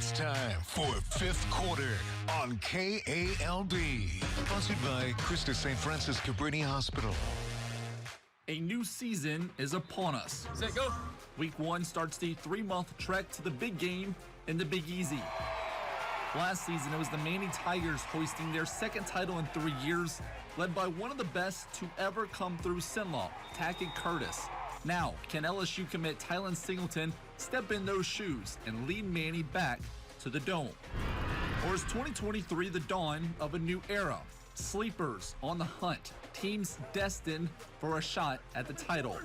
It's time for Fifth Quarter on KALB. Sponsored by Christus St. Francis Cabrini Hospital. A new season is upon us. Set, go. Week 1 starts the 3-month trek to the big game in the Big Easy. Last season, it was the Manny Tigers hoisting their second title in 3 years, led by one of the best to ever come through Cenla, Tackett Curtis. Now, can LSU commit Tylen Singleton step in those shoes and lead Manny back to the Dome? Or is 2023 the dawn of a new era? Sleepers on the hunt, teams destined for a shot at the title.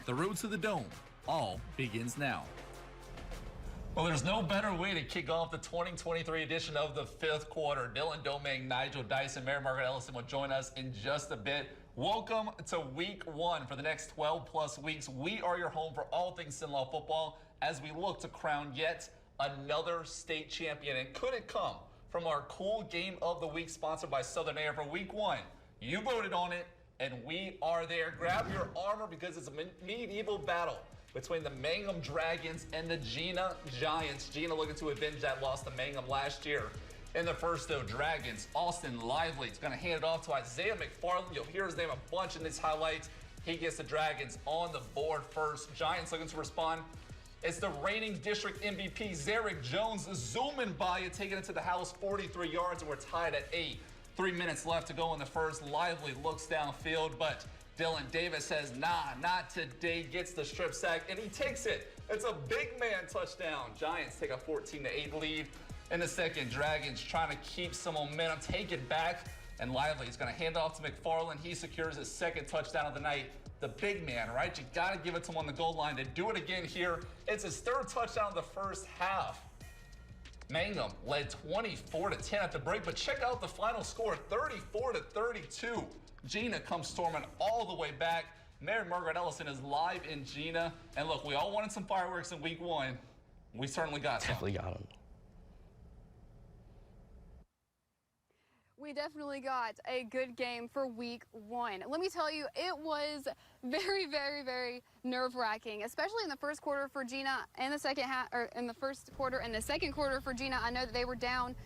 The road to the Dome all begins now. Well, there's no better way to kick off the 2023 edition of the Fifth Quarter. Dylan Domingue, Nigel Dyson, Mary Margaret Ellison will join us in just a bit. Welcome to Week 1. For the next 12-plus weeks, we are your home for all things Cenla football as we look to crown yet another state champion. And could it come from our cool Game of the Week sponsored by Southern Air for Week 1? You voted on it, and we are there. Grab your armor because it's a medieval battle between the Mangum Dragons and the Jena Giants. Jena looking to avenge that loss to Mangum last year. In the first, though, Dragons, Austin Lively is going to hand it off to Isaiah McFarland. You'll hear his name a bunch in these highlights. He gets the Dragons on the board first. Giants looking to respond. It's the reigning district MVP, Zarek Jones, zooming by and taking it to the house, 43 yards, and we're tied at 8. 3 minutes left to go in the first. Lively looks downfield, but Dylan Davis says, nah, not today, gets the strip sack, and he takes it. It's a big man touchdown. Giants take a 14-8 lead. In the second, Dragons trying to keep some momentum, take it back, and Lively is going to hand off to McFarland. He secures his second touchdown of the night. The big man, right? You got to give it to him on the goal line to do it again here. It's his third touchdown of the first half. Mangum led 24-10 at the break, but check out the final score, 34-32. Jena comes storming all the way back. Mary Margaret Ellison is live in Jena. And look, we all wanted some fireworks in Week 1. We certainly got some. Definitely got them. We definitely got a good game for Week 1. Let me tell you, it was very, very, very nerve-wracking, especially in the first quarter for Jena and the second half, or in the first quarter and the second quarter for Jena. I know that they were down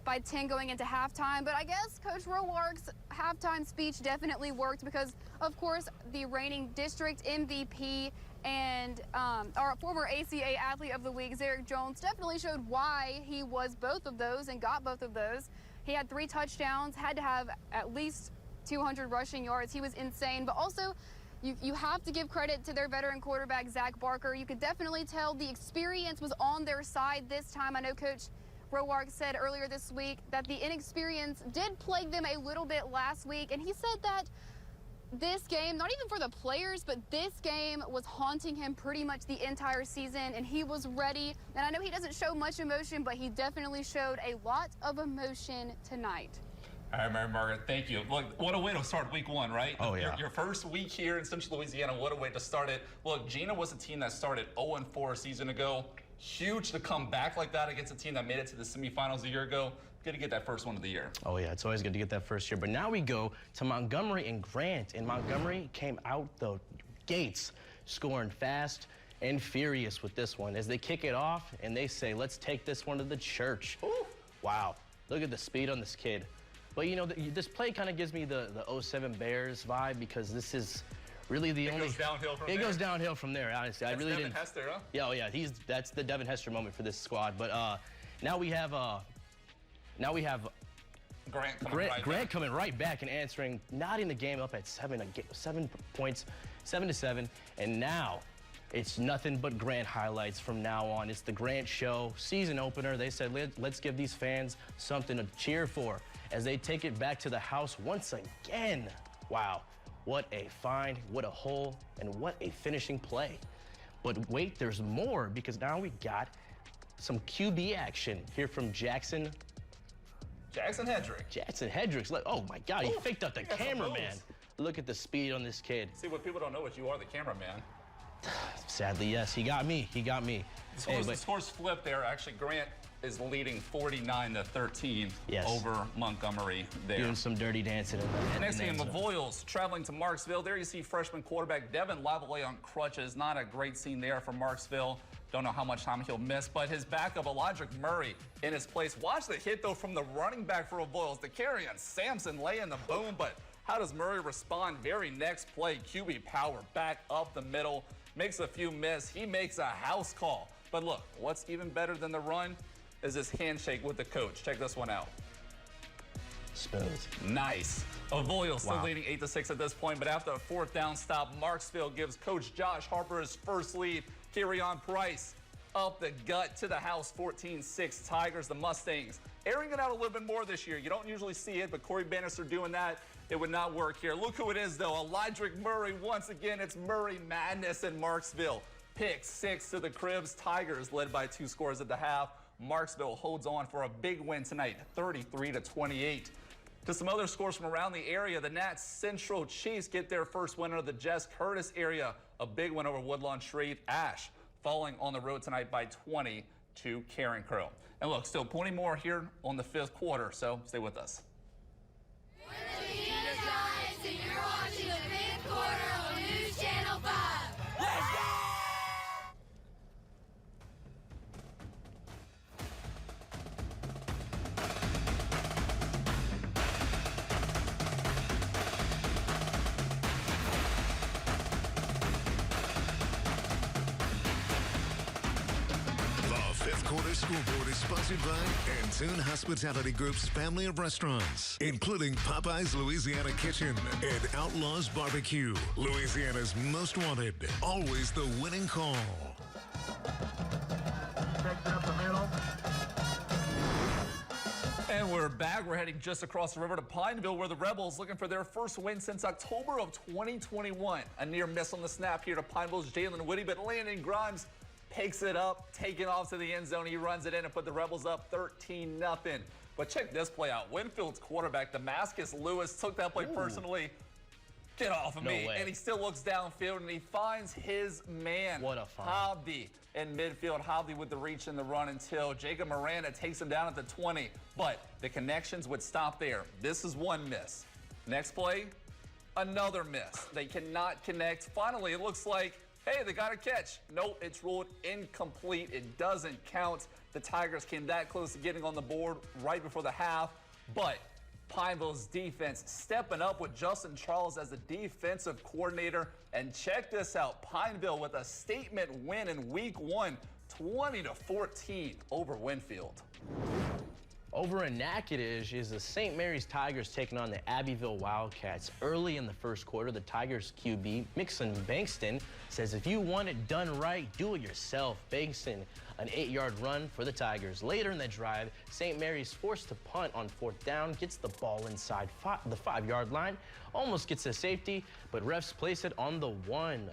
by 10 going into halftime, but I guess Coach Rowark's halftime speech definitely worked because, of course, the reigning district MVP and our former ACA Athlete of the Week, Zarek Jones, definitely showed why he was both of those and got both of those. He had 3 touchdowns, had to have at least 200 rushing yards. He was insane, but also you have to give credit to their veteran quarterback, Zach Barker. You could definitely tell the experience was on their side this time. I know Coach Rowark said earlier this week that the inexperience did plague them a little bit last week, and he said that this game, not even for the players, but this game was haunting him pretty much the entire season, and he was ready. And I know he doesn't show much emotion, but he definitely showed a lot of emotion tonight. All right, Mary Margaret, thank you. Look, what a way to start Week 1, right? Oh, yeah. Your first week here in Central Louisiana, what a way to start it. Look, Jena was a team that started 0-4 a season ago. Huge to come back like that against a team that made it to the semifinals a year ago. Good to get that first one of the year. Oh, yeah, it's always good to get that first year. But now we go to Montgomery and Grant. And Montgomery came out the gates scoring fast and furious with this one as they kick it off and they say, let's take this one to the church. Ooh. Wow, look at the speed on this kid. But, you know, this play kind of gives me the 07 Bears vibe because this is really the only. It goes downhill from there. It goes downhill from there, honestly. That's I really Devin didn't. Hester, huh? Yeah, oh, yeah, that's the Devin Hester moment for this squad. But now we have Grant coming right back and answering, knotting the game up at 7 points, 7-7, and now it's nothing but Grant highlights from now on. It's the Grant Show season opener. They said, let's give these fans something to cheer for as they take it back to the house once again. Wow, what a find, what a hole, and what a finishing play. But wait, there's more because now we got some QB action here from Jackson Hedricks. Look, oh my God, he faked out the cameraman. Look at the speed on this kid. See, what people don't know is you are the cameraman. Sadly, yes, he got me. So the scores flipped there. Actually, Grant is leading 49-13 over Montgomery there. Doing some dirty dancing in the Next game, Avoyles traveling to Marksville. There you see freshman quarterback Devin Lavallee on crutches. Not a great scene there for Marksville. Don't know how much time he'll miss, but his backup, Elijah Murray, in his place. Watch the hit, though, from the running back for Avoyles. The carry on Sampson laying the boom, but how does Murray respond? Very next play, QB power back up the middle. Makes a few miss. He makes a house call. But look, what's even better than the run is his handshake with the coach. Check this one out. Smooth. Nice. Avoyles still leading 8-6 at this point, but after a fourth down stop, Marksville gives Coach Josh Harper his first lead. Kerryon Price up the gut to the house, 14-6 Tigers, the Mustangs. Airing it out a little bit more this year. You don't usually see it, but Corey Bannister doing that, it would not work here. Look who it is, though. Elijah Murray, once again, it's Murray madness in Marksville. Pick 6 to the Cribs. Tigers led by 2 scores at the half. Marksville holds on for a big win tonight, 33-28. To some other scores from around the area, the Nats Central Chiefs get their first win of the Jess Curtis area. A big win over Woodlawn Shreve. Ash falling on the road tonight by 20 to Karen Crow. And look, still plenty more here on the 5th quarter, so stay with us. We're the Louisiana Giants, and you're watching the 5th quarter on News Channel 5. Let's go! Quarter Scoreboard is sponsored by Antoon Hospitality Group's family of restaurants, including Popeye's Louisiana Kitchen and Outlaws Barbecue. Louisiana's most wanted, always the winning call. Takes it up the middle. And we're back. We're heading just across the river to Pineville, where the Rebels looking for their first win since October of 2021. A near miss on the snap here to Pineville's Jalen Woody, but Landon Grimes picks it up, taking off to the end zone. He runs it in and put the Rebels up 13-0. But check this play out. Winfield's quarterback, Damascus Lewis, took that play personally. Get off of me. And he still looks downfield, and he finds his man. What a find. Hobby in midfield. Hobby with the reach and the run until Jacob Miranda takes him down at the 20. But the connections would stop there. This is one miss. Next play, another miss. They cannot connect. Finally, it looks like, hey, they got a catch. Nope, it's ruled incomplete. It doesn't count. The Tigers came that close to getting on the board right before the half, but Pineville's defense stepping up with Justin Charles as the defensive coordinator. And check this out, Pineville with a statement win in week 1, 20-14 over Winfield. Over in Natchitoches is the St. Mary's Tigers taking on the Abbeville Wildcats. Early in the first quarter, the Tigers QB, Mixon Bankston, says if you want it done right, do it yourself. Bankston, an 8-yard run for the Tigers. Later in the drive, St. Mary's forced to punt on 4th down, gets the ball inside the 5-yard line, almost gets a safety, but refs place it on the 1.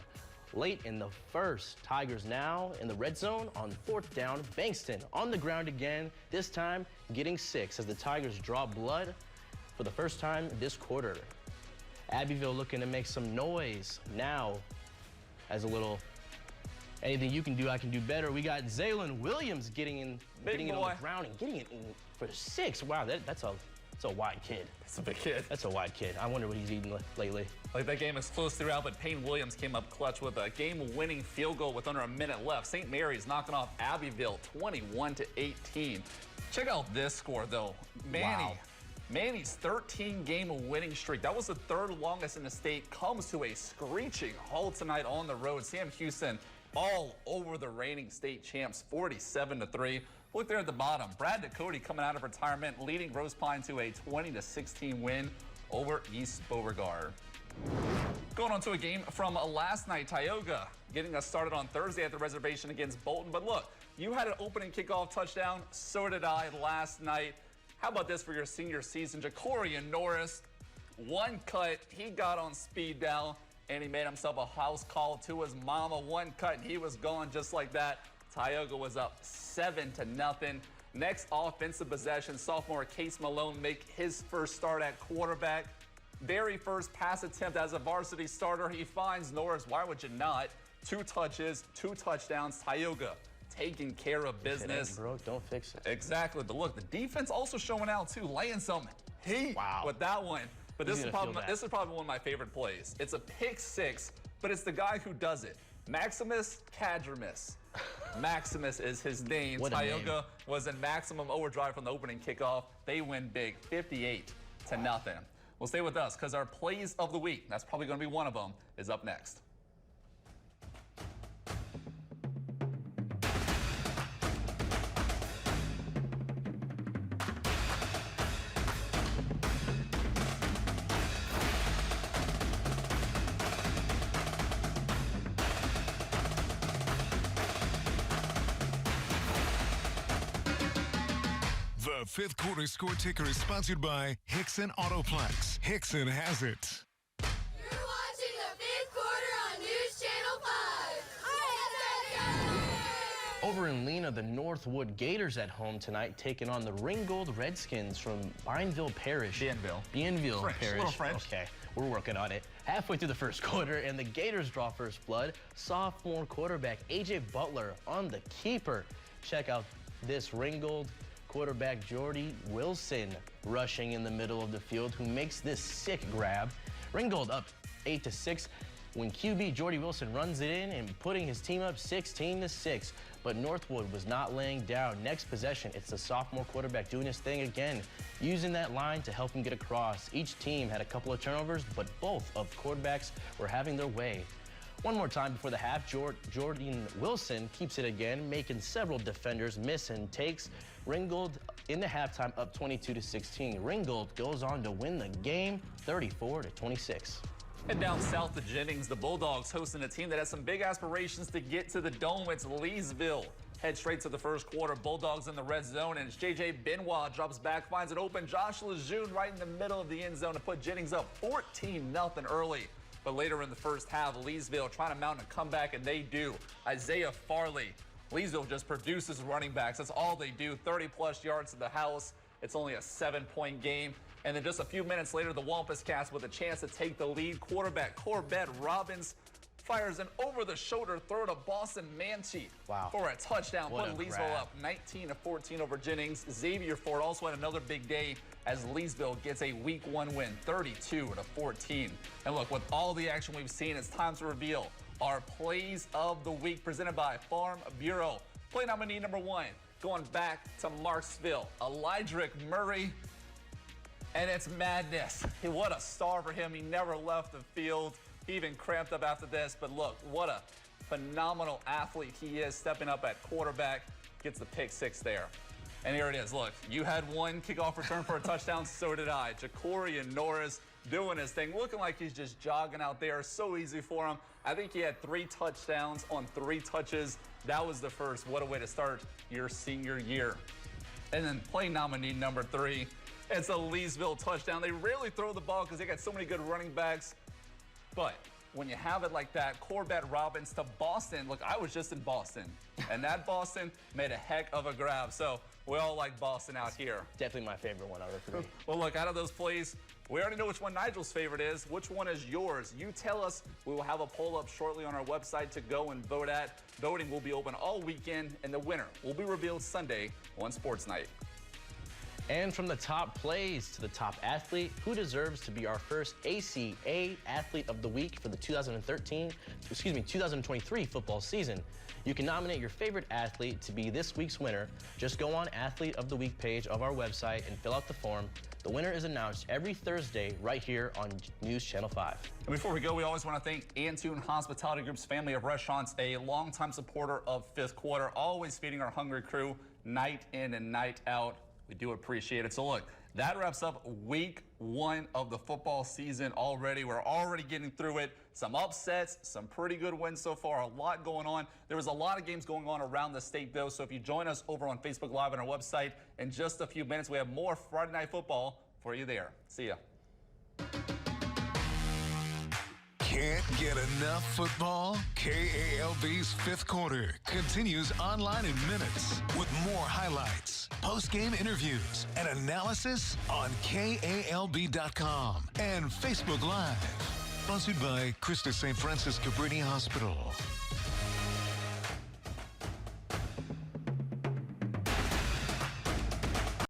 Late in the first, Tigers now in the red zone on 4th down. Bankston on the ground again, this time getting 6 as the Tigers draw blood for the first time this quarter. Abbeville looking to make some noise now as a little anything you can do, I can do better. We got Zaylen Williams getting it on the ground and getting it in for 6. Wow, that's a wide kid. That's a big kid. That's a wide kid. I wonder what he's eating lately. Like, that game is close throughout, but Payne Williams came up clutch with a game-winning field goal with under a minute left. St. Mary's knocking off Abbeville 21-18. Check out this score, though. Manny's 13-game winning streak, that was the 3rd longest in the state, comes to a screeching halt tonight on the road. Sam Houston all over the reigning state champs, 47-3. Look there at the bottom. Brad Ducote coming out of retirement, leading Rose Pine to a 20-16 win over East Beauregard. Going on to a game from last night, Tioga getting us started on Thursday at the reservation against Bolton. But look, you had an opening kickoff touchdown. So did I last night. How about this for your senior season? Jacorian Norris, one cut. He got on speed dial, and he made himself a house call to his mama. One cut, and he was gone just like that. Tioga was up 7-0. Next offensive possession, sophomore Case Malone make his first start at quarterback. Very first pass attempt as a varsity starter. He finds Norris. Why would you not? 2 touches, 2 touchdowns. Tioga taking care of business. If it ain't broke, don't fix it. Exactly. But look, the defense also showing out too, laying some heat with that one. But this is probably one of my favorite plays. It's a pick six, but it's the guy who does it. Maximus Kadrimis. Maximus is his name. Tioga was in maximum overdrive from the opening kickoff. They win big, 58-0. Well, stay with us because our plays of the week, that's probably going to be one of them, is up next. The fifth quarter score ticker is sponsored by Hickson Autoplex. Hickson has it. You're watching the fifth quarter on News Channel 5. Over in Lena, the Northwood Gators at home tonight, taking on the Ringgold Redskins from Bienville Parish. Bienville French, Parish. A little French. Okay, we're working on it. Halfway through the first quarter, and the Gators draw first blood. Sophomore quarterback A.J. Butler on the keeper. Check out this Ringgold quarterback Jordy Wilson rushing in the middle of the field, who makes this sick grab. Ringgold up 8-6 when QB Jordy Wilson runs it in and putting his team up 16-6. But Northwood was not laying down. Next possession, it's the sophomore quarterback doing his thing again, using that line to help him get across. Each team had a couple of turnovers, but both of quarterbacks were having their way. One more time before the half, Jordan Wilson keeps it again, making several defenders miss and takes Ringgold in the halftime up 22-16. Ringgold goes on to win the game 34-26. And down south to Jennings, the Bulldogs hosting a team that has some big aspirations to get to the Dome. It's Leesville. Head straight to the first quarter. Bulldogs in the red zone, and it's J.J. Benoit drops back, finds it open. Josh Lejeune right in the middle of the end zone to put Jennings up 14-0 early. But later in the first half, Leesville trying to mount a comeback, and they do. Isaiah Farley. Leesville just produces running backs. That's all they do. 30-plus yards to the house. It's only a 7-point game. And then just a few minutes later, the Wampus Cats with a chance to take the lead. Quarterback Corbett Robbins fires an over-the-shoulder throw to Boston Manchi for a touchdown. Putting Leesville up 19-14 over Jennings. Xavier Ford also had another big day as Leesville gets a Week 1 win, 32-14. And look, with all the action we've seen, it's time to reveal our plays of the week presented by Farm Bureau. Play nominee number 1, going back to Marksville, Elydrick Murray. And it's madness. What a star for him. He never left the field. He even cramped up after this. But look, what a phenomenal athlete he is, stepping up at quarterback. Gets the pick six there. And here it is. Look, you had one kickoff return for a touchdown. So did I. Jacorian Norris doing his thing, looking like he's just jogging out there. So easy for him. I think he had 3 touchdowns on 3 touches. That was the first. What a way to start your senior year. And then play nominee number 3. It's a Leesville touchdown. They rarely throw the ball because they got so many good running backs. But when you have it like that, Corbett Robbins to Boston. Look, I was just in Boston, and that Boston made a heck of a grab. So we all like Boston out here. Definitely my favorite one out of the 3. Well, look, out of those plays, we already know which one Nigel's favorite is. Which one is yours? You tell us. We will have a poll up shortly on our website to go and vote at. Voting will be open all weekend, and the winner will be revealed Sunday on Sports Night. And from the top plays to the top athlete, who deserves to be our first ACA Athlete of the Week for the 2023 football season. You can nominate your favorite athlete to be this week's winner. Just go on Athlete of the Week page of our website and fill out the form. The winner is announced every Thursday right here on News Channel 5. And before we go, we always want to thank Antune Hospitality Group's family of restaurants, a longtime supporter of Fifth Quarter, always feeding our hungry crew night in and night out. We do appreciate it. So look, that wraps up Week 1 of the football season already. We're already getting through it. Some upsets, some pretty good wins so far, a lot going on. There was a lot of games going on around the state, though. So if you join us over on Facebook Live on our website in just a few minutes, we have more Friday Night Football for you there. See ya. Can't get enough football? KALB's Fifth Quarter continues online in minutes with more highlights, post-game interviews, and analysis on KALB.com and Facebook Live. Sponsored by Christus St. Francis Cabrini Hospital.